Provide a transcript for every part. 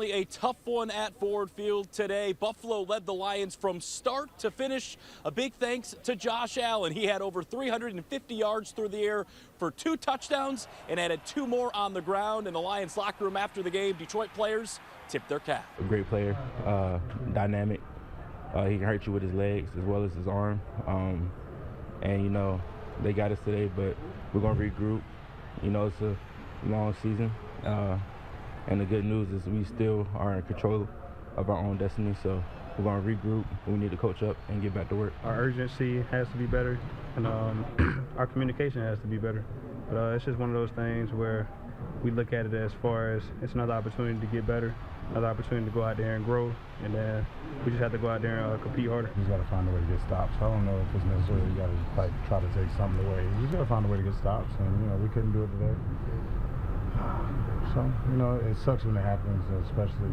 A tough one at Ford Field today. Buffalo led the Lions from start to finish. A big thanks to Josh Allen. He had over 350 yards through the air for 2 touchdowns and added 2 more on the ground. In the Lions locker room after the game, Detroit players tipped their cap. A great player, dynamic. He can hurt you with his legs as well as his arm. And, you know, they got us today, but we're going to regroup. You know, it's a long season. And the good news is we still are in control of our own destiny, so we're going to regroup. We need to coach up and get back to work. Our urgency has to be better, and our communication has to be better. But it's just one of those things where we look at it as far as it's another opportunity to get better, another opportunity to go out there and grow, and we just have to go out there and compete harder. You just got to find a way to get stops. I don't know if it's necessarily you got to try to take something away. You just got to find a way to get stops, and you know we couldn't do it today. So, you know, it sucks when it happens, especially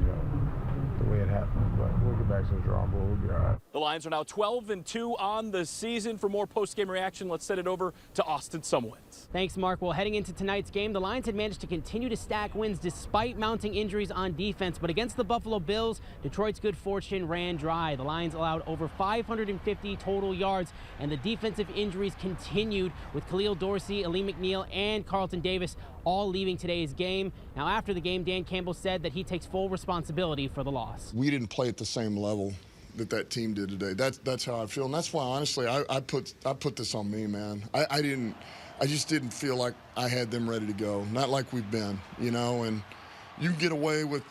the way it happens, but we'll get back to the drawing board. We'll be all right. The Lions are now 12-2 on the season. For more post-game reaction, let's send it over to Austin Sumwins. Thanks, Mark. Well, heading into tonight's game, the Lions had managed to continue to stack wins despite mounting injuries on defense. But against the Buffalo Bills, Detroit's good fortune ran dry. The Lions allowed over 550 total yards, and the defensive injuries continued with Khalil Dorsey, Alim McNeill, and Carlton Davis all leaving today's game. Now, after the game, Dan Campbell said that he takes full responsibility for the loss. We didn't play at the same level that team did today. That's how I feel, and that's why honestly I put this on me, man. I just didn't feel like I had them ready to go. Not like we've been, you know. And you get away with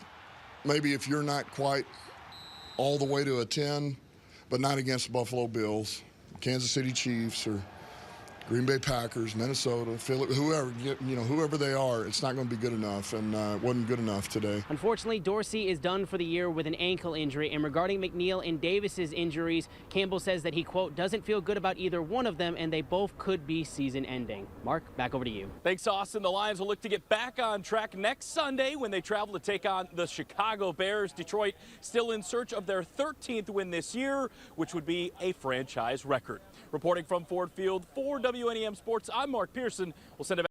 maybe if you're not quite all the way to a 10, but not against the Buffalo Bills, Kansas City Chiefs, or Green Bay Packers, Minnesota, Philly, whoever they are, it's not going to be good enough, and it wasn't good enough today. Unfortunately, Dorsey is done for the year with an ankle injury, and regarding McNeill and Davis's injuries, Campbell says that he, quote, doesn't feel good about either one of them, and they both could be season-ending. Mark, back over to you. Thanks, Austin. The Lions will look to get back on track next Sunday when they travel to take on the Chicago Bears. Detroit still in search of their 13th win this year, which would be a franchise record. Reporting from Ford Field for WNEM Sports, I'm Mark Pearson. We'll send it back.